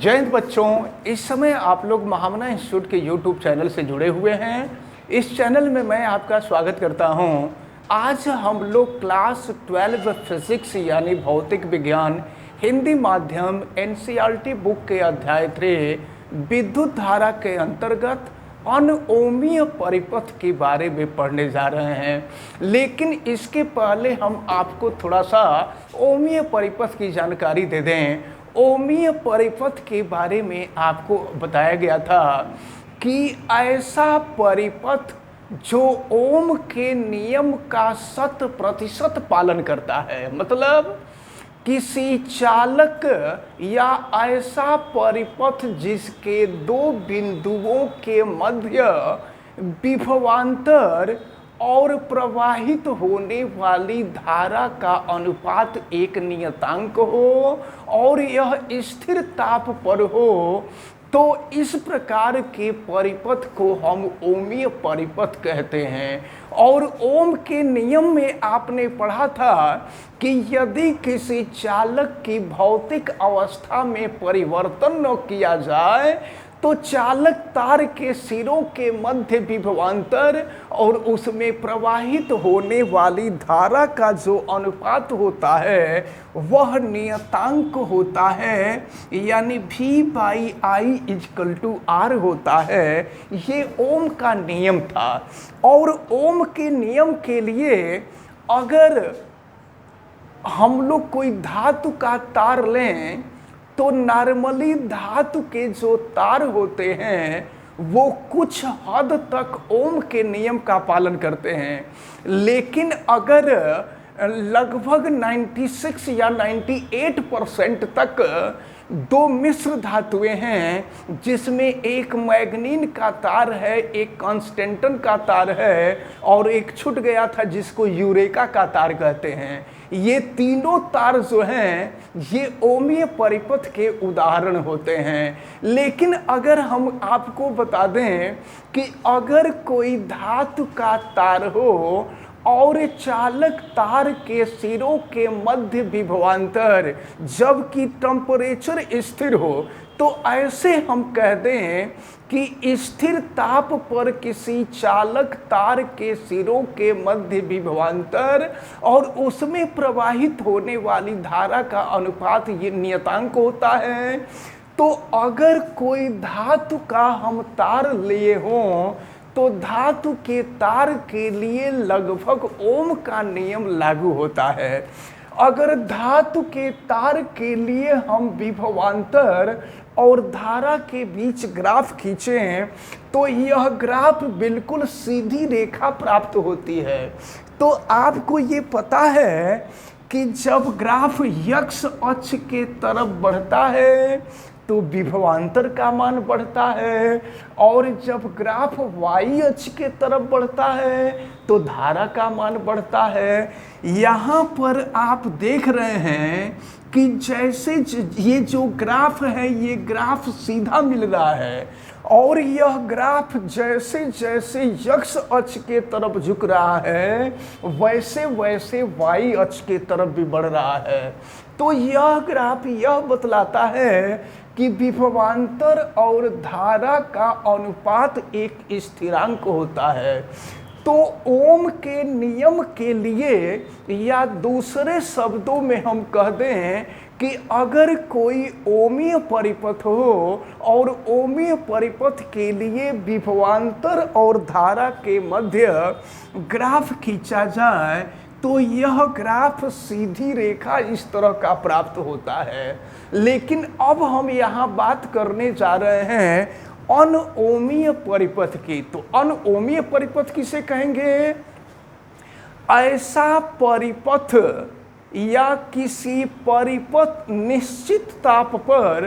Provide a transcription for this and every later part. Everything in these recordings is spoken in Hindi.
जय हिंद बच्चों। इस समय आप लोग महामना इंस्टीट्यूट के यूट्यूब चैनल से जुड़े हुए हैं। इस चैनल में मैं आपका स्वागत करता हूं। आज हम लोग क्लास 12 फिजिक्स यानी भौतिक विज्ञान हिंदी माध्यम एनसीईआरटी बुक के अध्याय 3 विद्युत धारा के अंतर्गत अनओमीय परिपथ के बारे में पढ़ने जा रहे हैं। लेकिन इसके पहले हम आपको थोड़ा सा ओमीय परिपथ की जानकारी दे दें। ओमीय परिपथ के बारे में आपको बताया गया था कि ऐसा परिपथ जो ओम के नियम का 100% पालन करता है, मतलब किसी चालक या ऐसा परिपथ जिसके दो बिंदुओं के मध्य विभवांतर और प्रवाहित होने वाली धारा का अनुपात एक नियतांक हो और यह स्थिर ताप पर हो, तो इस प्रकार के परिपथ को हम ओमीय परिपथ कहते हैं। और ओम के नियम में आपने पढ़ा था कि यदि किसी चालक की भौतिक अवस्था में परिवर्तन न किया जाए तो चालक तार के सिरों के मध्य विभवांतर और उसमें प्रवाहित होने वाली धारा का जो अनुपात होता है वह नियतांक होता है, यानी V/I=R होता है। ये ओम का नियम था। और ओम के नियम के लिए अगर हम लोग कोई धातु का तार लें तो नॉर्मली धातु के जो तार होते हैं वो कुछ हद तक ओम के नियम का पालन करते हैं। लेकिन अगर लगभग 96 या 98% तक दो मिश्र धातुएं हैं जिसमें एक मैग्नीन का तार है, एक कांस्टेंटन का तार है और एक छूट गया था जिसको यूरेका का तार कहते हैं, ये तीनों तार जो हैं ये ओमीय परिपथ के उदाहरण होते हैं। लेकिन अगर हम आपको बता दें कि अगर कोई धातु का तार हो और चालक तार के सिरों के मध्य विभवांतर जबकि टेम्परेचर स्थिर हो, तो ऐसे हम कह दें कि स्थिर ताप पर किसी चालक तार के सिरों के मध्य विभवांतर और उसमें प्रवाहित होने वाली धारा का अनुपात ये नियतांक होता है। तो अगर कोई धातु का हम तार लिए हों तो धातु के तार के लिए लगभग ओम का नियम लागू होता है। अगर धातु के तार के लिए हम विभवांतर और धारा के बीच ग्राफ खींचें तो यह ग्राफ बिल्कुल सीधी रेखा प्राप्त होती है। तो आपको ये पता है कि जब ग्राफ x अक्ष के तरफ बढ़ता है तो विभवांतर का मान बढ़ता है और जब ग्राफ y अक्ष के तरफ बढ़ता है तो धारा का मान बढ़ता है। यहाँ पर आप देख रहे हैं कि जैसे ये जो ग्राफ है ये ग्राफ सीधा मिल रहा है और यह ग्राफ जैसे जैसे x अक्ष के तरफ झुक रहा है वैसे वैसे y अक्ष के तरफ भी बढ़ रहा है। तो यह ग्राफ यह बतलाता है कि विभवांतर और धारा का अनुपात एक स्थिरांक होता है। तो ओम के नियम के लिए या दूसरे शब्दों में हम कह दें कि अगर कोई ओमीय परिपथ हो और ओमीय परिपथ के लिए विभवांतर और धारा के मध्य ग्राफ खींचा जाए तो यह ग्राफ सीधी रेखा इस तरह का प्राप्त होता है। लेकिन अब हम यहाँ बात करने जा रहे हैं अनओमीय परिपथ की। तो अनओमीय परिपथ किसे कहेंगे? ऐसा परिपथ या किसी परिपथ निश्चित ताप पर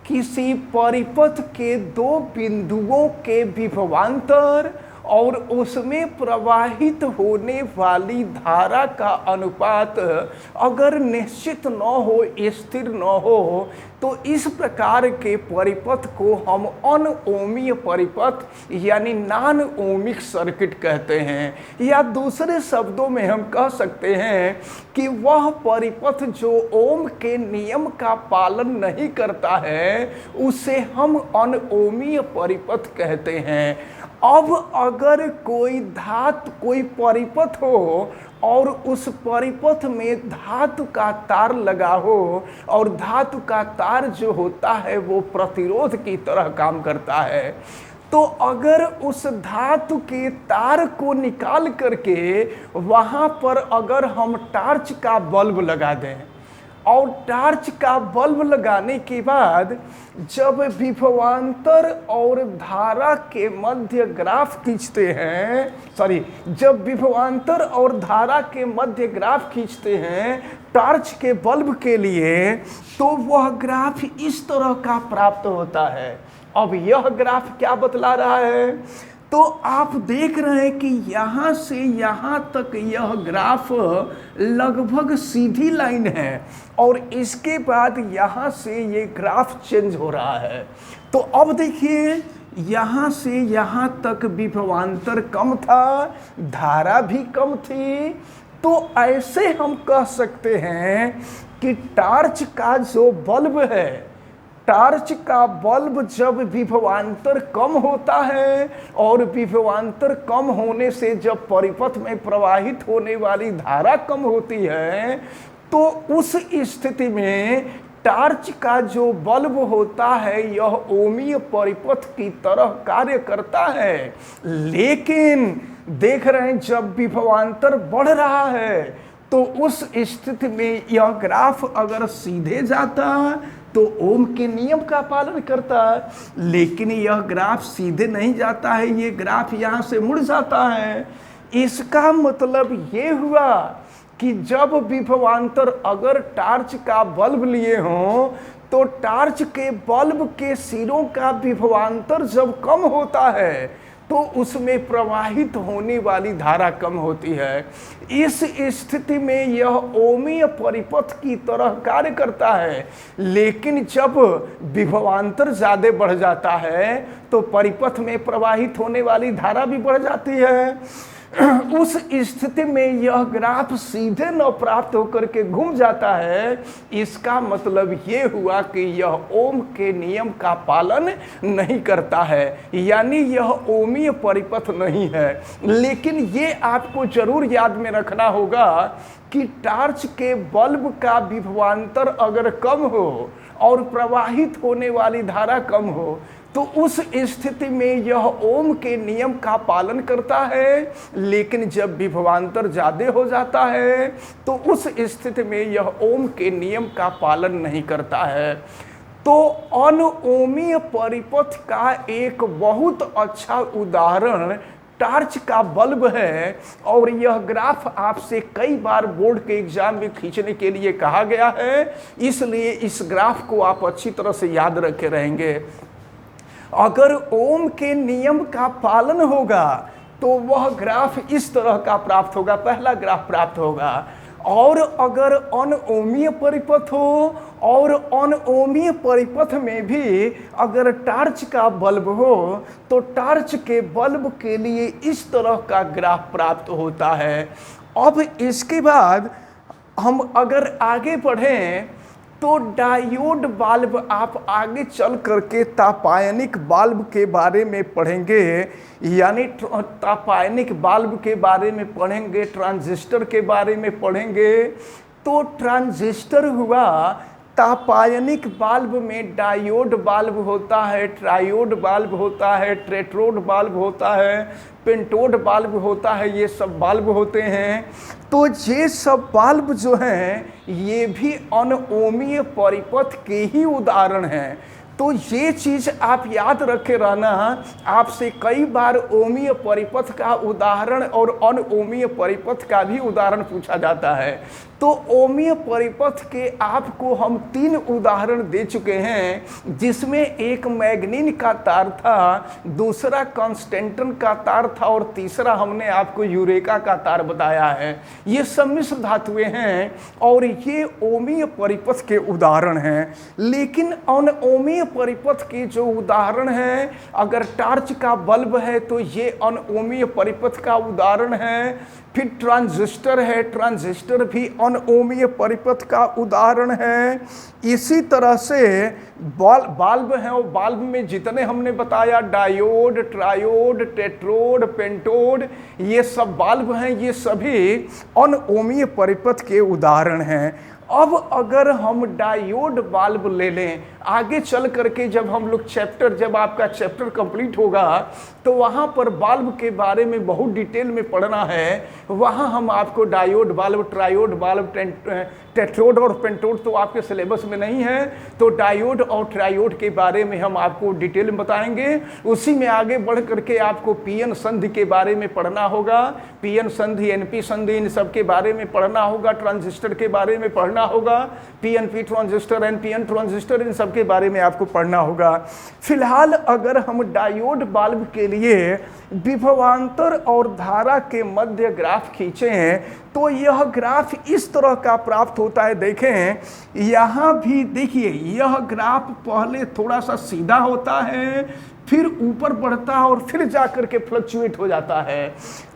किसी परिपथ के दो बिंदुओं के विभवांतर और उसमें प्रवाहित होने वाली धारा का अनुपात अगर निश्चित न हो, स्थिर न हो, तो इस प्रकार के परिपथ को हम अनओमीय परिपथ यानी नॉन ओमिक सर्किट कहते हैं। या दूसरे शब्दों में हम कह सकते हैं कि वह परिपथ जो ओम के नियम का पालन नहीं करता है उसे हम अनओमीय परिपथ कहते हैं। अब अगर कोई कोई परिपथ हो और उस परिपथ में धातु का तार लगा हो और धातु का तार जो होता है वो प्रतिरोध की तरह काम करता है, तो अगर उस धातु के तार को निकाल करके वहाँ पर अगर हम टार्च का बल्ब लगा दें और टार्च का बल्ब लगाने के बाद जब विभवांतर और धारा के मध्य ग्राफ खींचते हैं, जब विभवांतर और धारा के मध्य ग्राफ खींचते हैं टार्च के बल्ब के लिए, तो वह ग्राफ इस तरह का प्राप्त होता है। अब यह ग्राफ क्या बतला रहा है? तो आप देख रहे हैं कि यहाँ से यहाँ तक यह ग्राफ लगभग सीधी लाइन है और इसके बाद यहाँ से ये ग्राफ चेंज हो रहा है। तो अब देखिए यहाँ से यहाँ तक विभवांतर कम था, धारा भी कम थी, तो ऐसे हम कह सकते हैं कि टार्च का जो बल्ब है, टार्च का बल्ब जब विभवांतर कम होता है और विभवांतर कम होने से जब परिपथ में प्रवाहित होने वाली धारा कम होती है, तो उस स्थिति में टार्च का जो बल्ब होता है यह ओमीय परिपथ की तरह कार्य करता है। लेकिन देख रहे हैं जब विभवांतर बढ़ रहा है तो उस स्थिति में यह ग्राफ अगर सीधे जाता तो ओम के नियम का पालन करता है, लेकिन यह ग्राफ सीधे नहीं जाता है, ये ग्राफ यहाँ से मुड़ जाता है। इसका मतलब ये हुआ कि जब विभवांतर अगर टार्च का बल्ब लिए हों तो टार्च के बल्ब के सिरों का विभवांतर जब कम होता है तो उसमें प्रवाहित होने वाली धारा कम होती है। इस स्थिति में यह ओमीय परिपथ की तरह कार्य करता है, लेकिन जब विभवांतर ज़्यादा बढ़ जाता है तो परिपथ में प्रवाहित होने वाली धारा भी बढ़ जाती है। उस स्थिति में यह ग्राफ सीधे न प्राप्त होकर के घूम जाता है। इसका मतलब ये हुआ कि यह ओम के नियम का पालन नहीं करता है, यानी यह ओमीय परिपथ नहीं है। लेकिन ये आपको जरूर याद में रखना होगा कि टार्च के बल्ब का विभवांतर अगर कम हो और प्रवाहित होने वाली धारा कम हो तो उस स्थिति में यह ओम के नियम का पालन करता है, लेकिन जब विभवांतर ज़्यादा हो जाता है तो उस स्थिति में यह ओम के नियम का पालन नहीं करता है। तो अनओमीय परिपथ का एक बहुत अच्छा उदाहरण टार्च का बल्ब है और यह ग्राफ आपसे कई बार बोर्ड के एग्जाम में खींचने के लिए कहा गया है, इसलिए इस ग्राफ को आप अच्छी तरह से याद रखे रहेंगे। अगर ओम के नियम का पालन होगा तो वह ग्राफ इस तरह का प्राप्त होगा, पहला ग्राफ प्राप्त होगा। और अगर अनओमीय परिपथ हो और अनओमीय परिपथ में भी अगर टार्च का बल्ब हो तो टार्च के बल्ब के लिए इस तरह का ग्राफ प्राप्त होता है। अब इसके बाद हम अगर आगे बढ़ें तो डायोड बाल्ब आप आगे चल करके तापायनिक बाल्ब के बारे में पढ़ेंगे, यानी तापायनिक बाल्ब के बारे में पढ़ेंगे, ट्रांजिस्टर के बारे में पढ़ेंगे। तो ट्रांजिस्टर हुआ, तापायनिक बाल्ब में डायोड बाल्ब होता है, ट्रायोड बाल्ब होता है, टेट्रोड बाल्ब होता है, पेंटोड बाल्ब होता है, ये सब बाल्ब होते हैं। तो ये सब बाल्ब जो हैं ये भी अनओमीय परिपथ के ही उदाहरण हैं। तो ये चीज़ आप याद रखे रहना, आपसे कई बार ओमीय परिपथ का उदाहरण और अनओमीय परिपथ का भी उदाहरण पूछा जाता है। तो ओमीय परिपथ के आपको हम 3 उदाहरण दे चुके हैं, जिसमें एक मैग्नीन का तार था, दूसरा कांस्टेंटन का तार था और तीसरा हमने आपको यूरेका का तार बताया है। ये सम्मिश्र धातुएं हैं और ये ओमीय परिपथ के उदाहरण हैं। लेकिन अनओमीय परिपथ के जो उदाहरण हैं, अगर टार्च का बल्ब है तो ये अनओमीय परिपथ का उदाहरण है। फिर ट्रांजिस्टर है, ट्रांजिस्टर भी अनओमीय परिपथ का उदाहरण है। इसी तरह से बाल्ब है, और बाल्ब में जितने हमने बताया डायोड, ट्रायोड, टेट्रोड, पेंटोड, ये सब बाल्ब हैं, ये सभी अनओमीय परिपथ के उदाहरण हैं। अब अगर हम डायोड बाल्ब ले लें, आगे चल करके जब हम लोग जब आपका चैप्टर कंप्लीट होगा तो वहाँ पर बाल्ब के बारे में बहुत डिटेल में पढ़ना है। वहाँ हम आपको डायोड बाल्ब, ट्रायोड बाल्ब, टेट्रोड और पेंटोड तो आपके सिलेबस में नहीं है, तो डायोड और ट्रायोड के बारे में हम आपको डिटेल में बताएंगे। उसी में आगे बढ़ करके आपको पीएन संधि के बारे में पढ़ना होगा, पीएन संधि, एनपी संधि, इन सब के बारे में पढ़ना होगा, ट्रांजिस्टर के बारे में पढ़ना होगा, पीएनपी ट्रांजिस्टर, एनपीएन ट्रांजिस्टर, इन सब के बारे में आपको पढ़ना होगा। फिलहाल अगर हम डायोड बाल्ब के लिए विभवांतर और धारा के मध्य ग्राफ खींचें तो यह ग्राफ इस तरह का प्राप्त होता है। देखें यहाँ भी देखिए, यह ग्राफ पहले थोड़ा सा सीधा होता है, फिर ऊपर बढ़ता है और फिर जाकर के फ्लक्चुएट हो जाता है।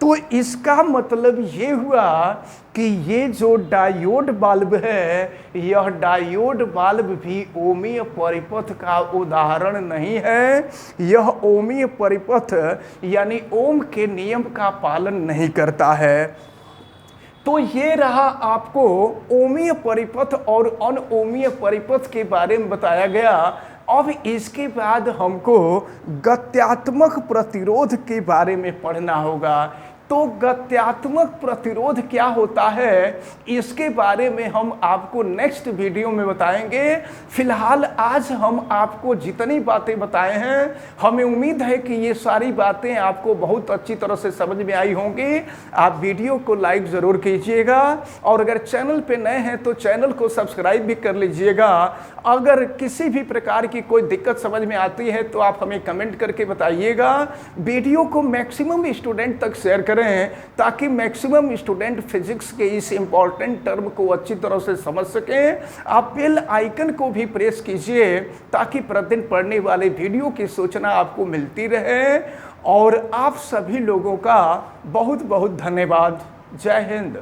तो इसका मतलब ये हुआ कि ये जो डायोड बाल्ब है, यह डायोड बाल्ब भी ओमीय परिपथ का उदाहरण नहीं है। यह ओमीय परिपथ यानी ओम के नियम का पालन नहीं करता है। तो ये रहा आपको ओमीय परिपथ और अनओमीय परिपथ के बारे में बताया गया। अब इसके बाद हमको गत्यात्मक प्रतिरोध के बारे में पढ़ना होगा। तो गत्यात्मक प्रतिरोध क्या होता है, इसके बारे में हम आपको नेक्स्ट वीडियो में बताएंगे। फिलहाल आज हम आपको जितनी बातें बताए हैं, हमें उम्मीद है कि ये सारी बातें आपको बहुत अच्छी तरह से समझ में आई होंगी। आप वीडियो को लाइक ज़रूर कीजिएगा और अगर चैनल पे नए हैं तो चैनल को सब्सक्राइब भी कर लीजिएगा। अगर किसी भी प्रकार की कोई दिक्कत समझ में आती है तो आप हमें कमेंट करके बताइएगा। वीडियो को मैक्सिमम स्टूडेंट तक शेयर करें ताकि मैक्सिमम स्टूडेंट फिजिक्स के इस इंपॉर्टेंट टर्म को अच्छी तरह से समझ सकें। आप बेल आइकन को भी प्रेस कीजिए ताकि प्रतिदिन पढ़ने वाले वीडियो की सूचना आपको मिलती रहे। और आप सभी लोगों का बहुत बहुत धन्यवाद। जय हिंद।